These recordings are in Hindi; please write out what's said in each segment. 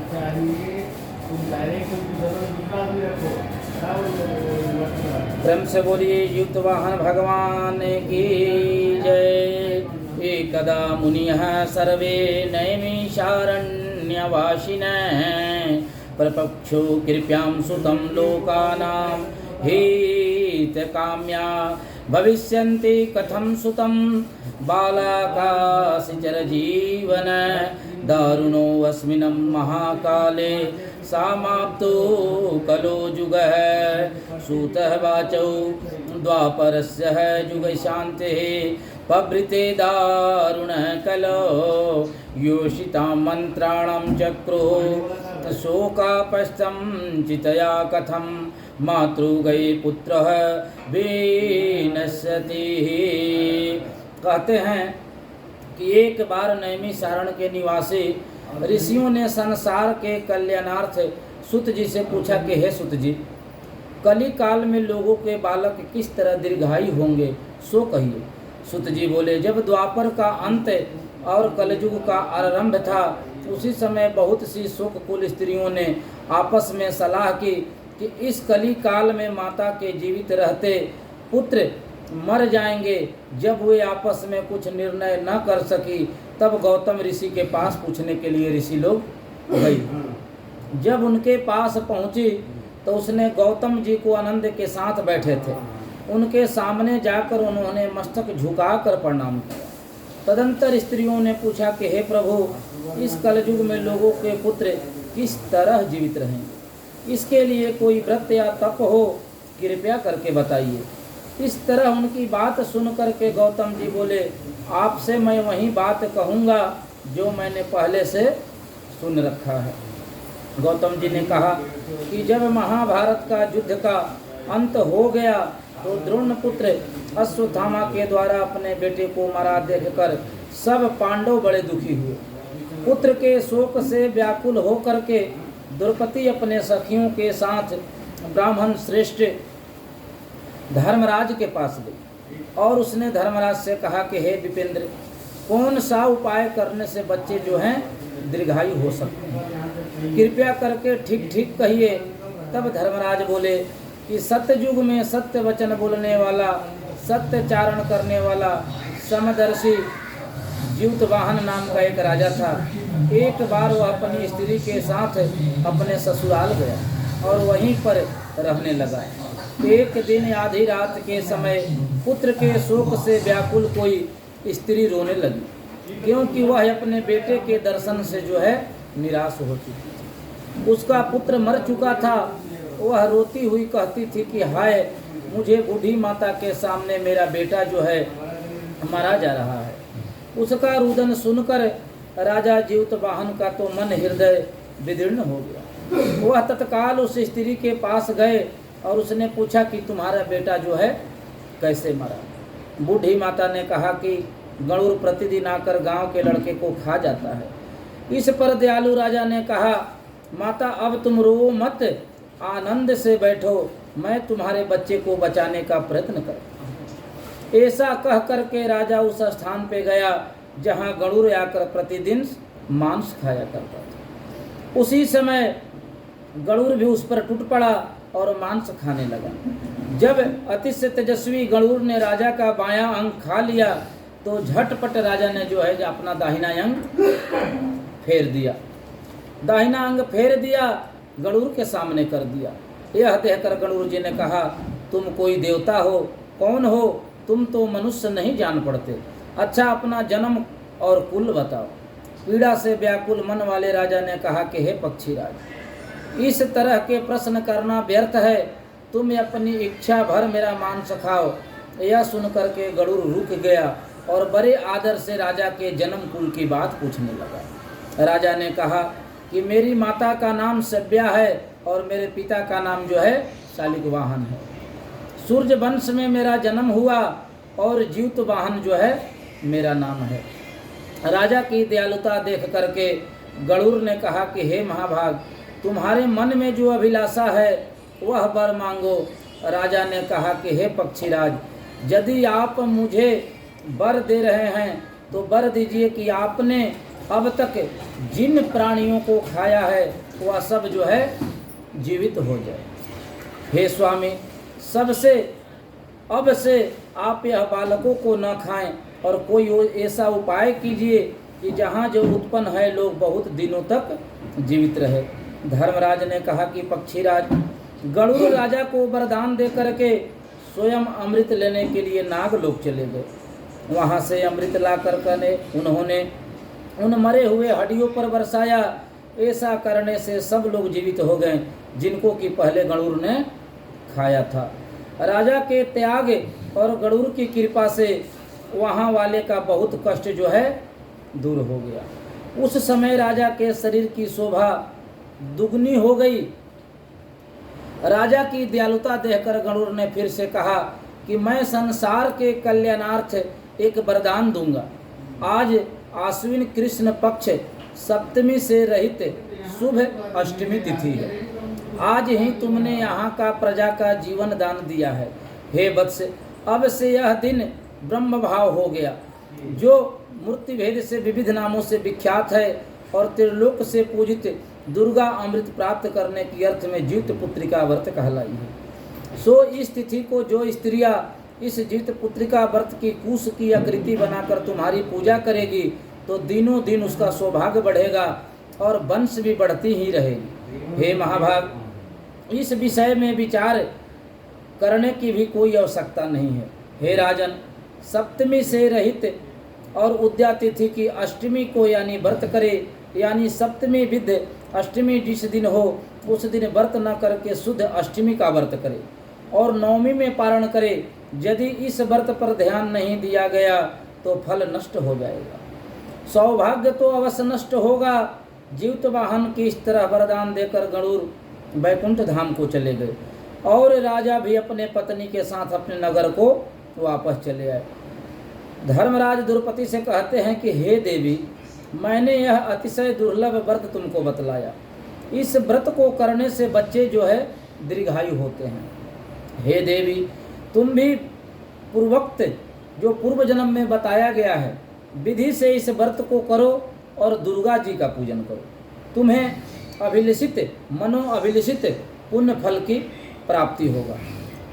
चाहिए, तुम डायरेक्ट दूसरा भी रखो। प्रेम से बोलिए युक्त वाहन भगवान की जय। एकदा मुनिः सर्वे नैमिषारण्यवासिनः प्रपक्षो कृप्यां सुतं लोकानां हितकाम्या भविष्यन्ति कथं सुतं बालकाश्चरजीवन दारुणो अस्मिन् महाकाले समाप्तो कलो जुगः सूतः वाचौ द्वापरस्य जुगशान्तिः पवृते दारुणः कलो योषितां मंत्राणां चक्रो शोकापस्तं चितया कथं मातृगै पुत्रः विनश्यति। कहते हैं कि एक बार नैमिषारण्य के निवासी ऋषियों ने संसार के कल्याणार्थ सुत जी से पूछा कि हे सुत जी, कली काल में लोगों के बालक किस तरह दीर्घायु होंगे, सो कहिए। सुत जी बोले, जब द्वापर का अंत और कलयुग का आरंभ था, उसी समय बहुत सी शोककुल स्त्रियों ने आपस में सलाह की कि इस कली काल में माता के जीवित रहते पुत्र मर जाएंगे। जब वे आपस में कुछ निर्णय न कर सकी, तब गौतम ऋषि के पास पूछने के लिए ऋषि लोग गई। जब उनके पास पहुंची तो उसने गौतम जी को आनंद के साथ बैठे थे, उनके सामने जाकर उन्होंने मस्तक झुकाकर प्रणाम किया। तदंतर स्त्रियों ने पूछा कि हे प्रभु, इस कलयुग में लोगों के पुत्र किस तरह जीवित रहेंगे, इसके लिए कोई व्रत या तप हो, कृपया करके बताइए। इस तरह उनकी बात सुन करके गौतम जी बोले, आपसे मैं वही बात कहूँगा जो मैंने पहले से सुन रखा है। गौतम जी ने कहा कि जब महाभारत का युद्ध का अंत हो गया तो द्रोण पुत्र अश्वत्थामा के द्वारा अपने बेटे को मारा देखकर सब पांडव बड़े दुखी हुए। पुत्र के शोक से व्याकुल होकर के द्रौपदी अपने सखियों के साथ ब्राह्मण श्रेष्ठ धर्मराज के पास गई और उसने धर्मराज से कहा कि हे विपेंद्र, कौन सा उपाय करने से बच्चे जो हैं दीर्घायु हो सकते हैं, कृपया करके ठीक ठीक कहिए। तब धर्मराज बोले कि सत्ययुग में सत्य वचन बोलने वाला, सत्य चारण करने वाला समदर्शी ज्यूतवाहन नाम का एक राजा था। एक बार वह अपनी स्त्री के साथ अपने ससुराल गया और वहीं पर रहने लगा। एक दिन आधी रात के समय पुत्र के शोक से व्याकुल कोई स्त्री रोने लगी, क्योंकि वह अपने बेटे के दर्शन से जो है निराश हो चुकी थी। उसका पुत्र मर चुका था। वह रोती हुई कहती थी कि हाय, मुझे बूढ़ी माता के सामने मेरा बेटा जो है मारा जा रहा है। उसका रुदन सुनकर राजा ज्यूतवाहन का तो मन हृदय विदीर्ण हो गया। वह तत्काल उस स्त्री के पास गए और उसने पूछा कि तुम्हारा बेटा जो है कैसे मरा। बूढ़ी माता ने कहा कि गणुर प्रतिदिन आकर गांव के लड़के को खा जाता है। इस पर दयालु राजा ने कहा, माता अब तुम रो मत, आनंद से बैठो, मैं तुम्हारे बच्चे को बचाने का प्रयत्न करूँ। ऐसा कह करके राजा उस स्थान पे गया जहाँ गणुर आकर प्रतिदिन मांस खाया करता था। उसी समय गणुर भी उस पर टूट पड़ा और मांस खाने लगा। जब अतिशय तेजस्वी गणुर ने राजा का बायां अंग खा लिया तो झटपट राजा ने जो है अपना दाहिना अंग फेर दिया। दाहिना अंग फेर दिया, गणुर के सामने कर दिया। यह देखकर गणुर जी ने कहा, तुम कोई देवता हो, कौन हो तुम, तो मनुष्य नहीं जान पड़ते। अच्छा अपना जन्म और कुल बताओ। पीड़ा से व्याकुल मन वाले राजा ने कहा कि हे पक्षीराज, इस तरह के प्रश्न करना व्यर्थ है, तुम अपनी इच्छा भर मेरा मांस खाओ। यह सुनकर के गणुर रुक गया और बड़े आदर से राजा के जन्म कुल की बात पूछने लगा। राजा ने कहा कि मेरी माता का नाम सभ्या है और मेरे पिता का नाम जो है शालिग्वाहन है। सूर्य वंश में मेरा जन्म हुआ और ज्यूतवाहन जो है मेरा नाम है। राजा की दयालुता देख करके गणुर ने कहा कि हे महाभाग, तुम्हारे मन में जो अभिलाषा है वह वर मांगो। राजा ने कहा कि हे पक्षीराज, यदि आप मुझे वर दे रहे हैं तो वर दीजिए कि आपने अब तक जिन प्राणियों को खाया है वह सब जो है जीवित हो जाए। हे स्वामी, सबसे अब से आप यह बालकों को न खाएं और कोई ऐसा उपाय कीजिए कि जहाँ जो उत्पन्न है लोग बहुत दिनों तक जीवित रहे। धर्मराज ने कहा कि पक्षीराज, गरुड़ राजा को वरदान दे करके स्वयं अमृत लेने के लिए नागलोक चले गए। वहाँ से अमृत ला कर उन्होंने उन मरे हुए हड्डियों पर बरसाया। ऐसा करने से सब लोग जीवित हो गए जिनको कि पहले गरुड़ ने खाया था। राजा के त्याग और गरुड़ की कृपा से वहाँ वाले का बहुत कष्ट जो है दूर हो गया। उस समय राजा के शरीर की शोभा दुगनी हो गई। राजा की दयालुता देखकर गरुड़ ने फिर से कहा कि मैं संसार के कल्याणार्थ एक वरदान दूंगा। आज आश्विन कृष्ण पक्ष सप्तमी से रहित शुभ अष्टमी तिथि है। आज ही तुमने यहाँ का प्रजा का जीवन दान दिया है। हे वत्स, अब से यह दिन ब्रह्म भाव हो गया, जो मूर्ति भेद से विविध नामों से विख्यात है और त्रिलोक से पूजित दुर्गा अमृत प्राप्त करने की अर्थ में जीवित पुत्रिका व्रत कहलाई है। सो इस तिथि को जो स्त्रियां इस जीवित पुत्रिका व्रत की कुश की आकृति बनाकर तुम्हारी पूजा करेगी तो दिनों दिन उसका सौभाग्य बढ़ेगा और वंश भी बढ़ती ही रहेगी। हे महाभाग, इस विषय में विचार करने की भी कोई आवश्यकता नहीं है। हे राजन, सप्तमी से रहित और उद्या तिथि की अष्टमी को यानी व्रत करे, यानी सप्तमी विध अष्टमी जिस दिन हो उस दिन व्रत न करके शुद्ध अष्टमी का व्रत करे और नवमी में पारण करे। यदि इस व्रत पर ध्यान नहीं दिया गया तो फल नष्ट हो जाएगा, सौभाग्य तो अवश्य नष्ट होगा। जीवित वाहन की इस तरह वरदान देकर गरुड़ वैकुंठ धाम को चले गए और राजा भी अपने पत्नी के साथ अपने नगर को वापस चले आए। धर्मराज द्रौपदी से कहते हैं कि हे देवी, मैंने यह अतिशय दुर्लभ व्रत तुमको बतलाया। इस व्रत को करने से बच्चे जो है दीर्घायु होते हैं। हे देवी, तुम भी पूर्वोक्त जो पूर्व जन्म में बताया गया है विधि से इस व्रत को करो और दुर्गा जी का पूजन करो। तुम्हें अभिलषित मनोअभिलषित पुण्य फल की प्राप्ति होगा।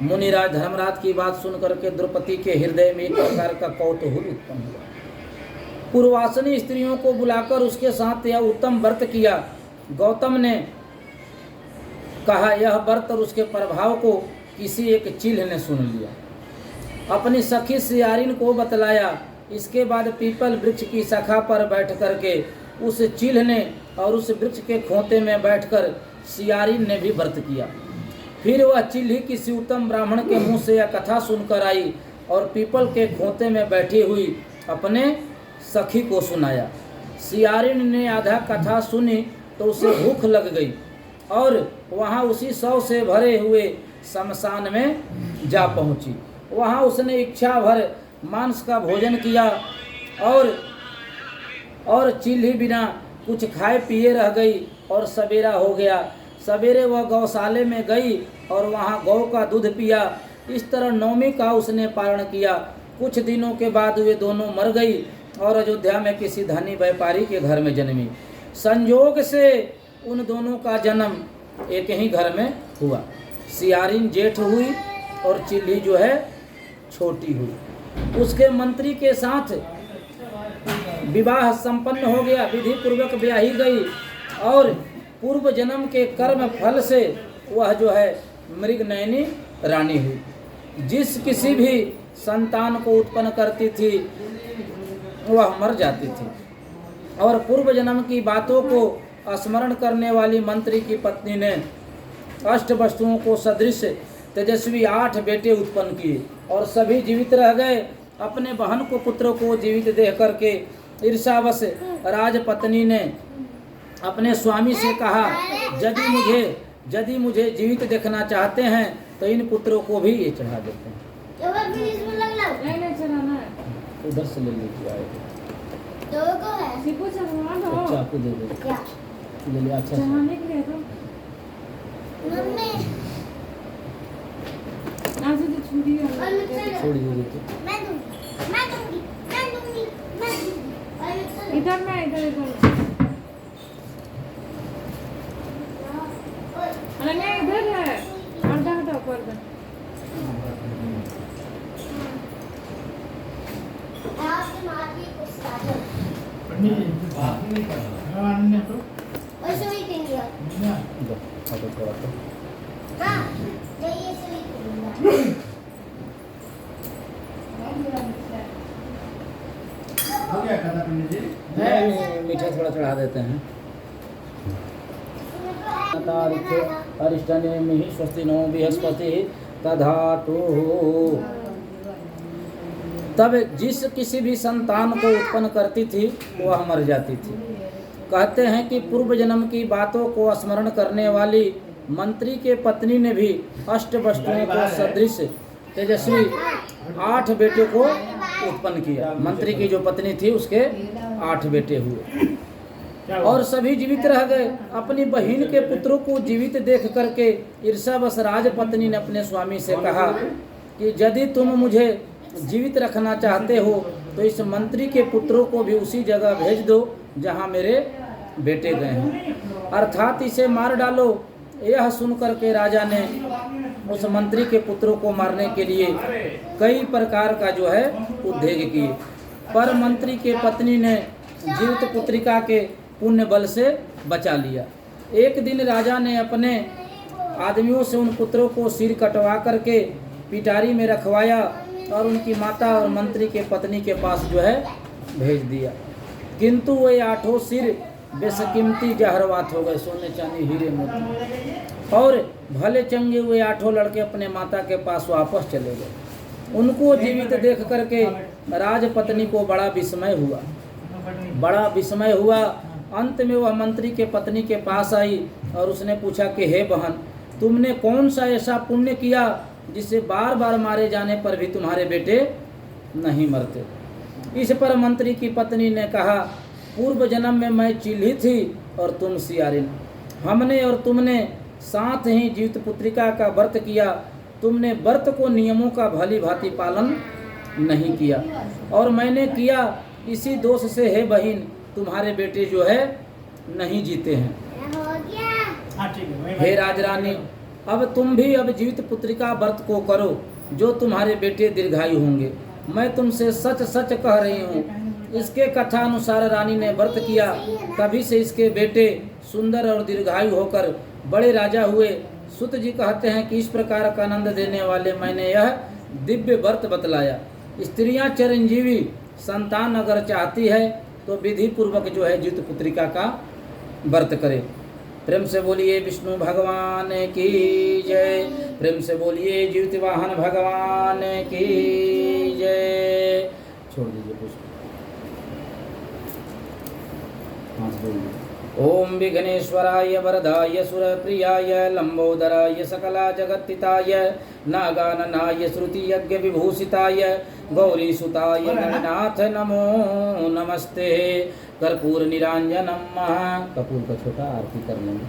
मुनिराज धर्मराज की बात सुनकर के द्रौपदी के हृदय में एक प्रकार का कौतूहल उत्पन्न हुआ। पूर्वासनी स्त्रियों को बुलाकर उसके साथ यह उत्तम व्रत किया। गौतम ने कहा यह व्रत और उसके प्रभाव को किसी एक चील ने सुन लिया, अपनी सखी सियारिन को बतलाया। इसके बाद पीपल वृक्ष की शाखा पर बैठ करके उस चील ने और उस वृक्ष के खोते में बैठकर सियारिन ने भी व्रत किया। फिर वह चील ही किसी उत्तम ब्राह्मण के मुंह से यह कथा सुनकर आई और पीपल के खोते में बैठी हुई अपने सखी को सुनाया। सियारिन ने आधा कथा सुनी तो उसे भूख लग गई और वहाँ उसी शव से भरे हुए शमशान में जा पहुँची। वहाँ उसने इच्छा भर मांस का भोजन किया और चील ही बिना कुछ खाए पिए रह गई और सवेरा हो गया। सवेरे वह गौशाले में गई और वहाँ गौ का दूध पिया। इस तरह नवमी का उसने पारण किया। कुछ दिनों के बाद वे दोनों मर गई और अयोध्या में किसी धनी व्यापारी के घर में जन्मी। संयोग से उन दोनों का जन्म एक ही घर में हुआ। सियारिन जेठ हुई और चिल्ली जो है छोटी हुई। उसके मंत्री के साथ विवाह संपन्न हो गया, विधि पूर्वक ब्याही गई और पूर्व जन्म के कर्म फल से वह जो है मृगनयनी रानी हुई। जिस किसी भी संतान को उत्पन्न करती थी वह मर जाती थी और पूर्व जन्म की बातों को स्मरण करने वाली मंत्री की पत्नी ने अष्ट वस्तुओं को सदृश तेजस्वी 8 बेटे उत्पन्न किए और सभी जीवित रह गए। अपने बहन को पुत्र को जीवित देख करके ईर्ष्यावश राजपत्नी ने अपने स्वामी से कहा, यदि मुझे जीवित देखना चाहते हैं तो इन पुत्रों को भी ये चढ़ा देते हैं। उधर से ले लीजिए आएगा। चाकू दे दे। ले लिया अच्छा छोड़ दीजिए। इधर ना इधर अनन्या इधर है पर्दा हटाओ पर्दा पंडित जी बात ही नहीं कर रहा अनन्या तो दो, आगे थोड़ा तो हो गया खाना पंडित जी नहीं, मीठा थोड़ा चढ़ा देते हैं। अरिष्टनेमि स्वस्ति नो बृहस्पति तधातु। तब जिस किसी भी संतान को उत्पन्न करती थी वह मर जाती थी। कहते हैं कि पूर्व जन्म की बातों को स्मरण करने वाली मंत्री के पत्नी ने भी अष्ट वस्तुओं को सदृश तेजस्वी 8 बेटे को उत्पन्न किया। मंत्री की जो पत्नी थी उसके 8 बेटे हुए और सभी जीवित रह गए। अपनी बहन के पुत्रों को जीवित देख करके ईर्ष्यावश राजपत्नी ने अपने स्वामी से कहा कि यदि तुम मुझे जीवित रखना चाहते हो तो इस मंत्री के पुत्रों को भी उसी जगह भेज दो जहां मेरे बेटे गए हैं, अर्थात इसे मार डालो। यह सुनकर के राजा ने उस मंत्री के पुत्रों को मारने के लिए कई प्रकार का जो है उद्योग किए, पर मंत्री के पत्नी ने जीवित पुत्रिका के पुण्य बल से बचा लिया। एक दिन राजा ने अपने आदमियों से उन पुत्रों को सिर कटवा करके पिटारी में रखवाया और उनकी माता और मंत्री के पत्नी के पास जो है भेज दिया, किंतु वे 8 सिर बेशकीमती जहरवात हो गए, सोने चांदी हीरे मोती, और भले चंगे हुए 8 लड़के अपने माता के पास वापस चले गए। उनको जीवित देख करके राजपत्नी को बड़ा विस्मय हुआ। अंत में वह मंत्री के पत्नी के पास आई और उसने पूछा कि हे बहन, तुमने कौन सा ऐसा पुण्य किया जिससे बार बार मारे जाने पर भी तुम्हारे बेटे नहीं मरते। इस पर मंत्री की पत्नी ने कहा, पूर्व जन्म में मैं चिल्ही थी और तुम सियारिन। हमने और तुमने साथ ही जीवित पुत्रिका का व्रत किया। तुमने व्रत को नियमों का भली भांति पालन नहीं किया और मैंने किया। इसी दोष से हे बहन, तुम्हारे बेटे जो है नहीं जीते हैं। हे राजरानी, अब तुम भी अब जीवित पुत्रिका व्रत को करो, जो तुम्हारे बेटे दीर्घायु होंगे। मैं तुमसे सच सच कह रही हूँ। इसके कथा अनुसार रानी ने व्रत किया, तभी से इसके बेटे सुंदर और दीर्घायु होकर बड़े राजा हुए। सुत जी कहते हैं कि इस प्रकार का आनंद देने वाले मैंने यह दिव्य व्रत बतलाया। स्त्रियां चिरंजीवी संतान अगर चाहती है तो विधि पूर्वक जो है जीवित पुत्रिका का व्रत करे। प्रेम से बोलिए विष्णु भगवान की जय। प्रेम से बोलिए जीवित वाहन भगवान की जय। छोड़ दीजिए पुष्प। ओम विघ्नेश्वराय वरदाय सुरप्रियाय लंबोदराय सकला जगत्तिताय नागाननाय श्रुति यज्ञ विभूषिताय गौरीसुताय गणनाथ नमो नमस्ते। कर्पूर निरांजनम कपूर का छोटा आरती कर लेंगे।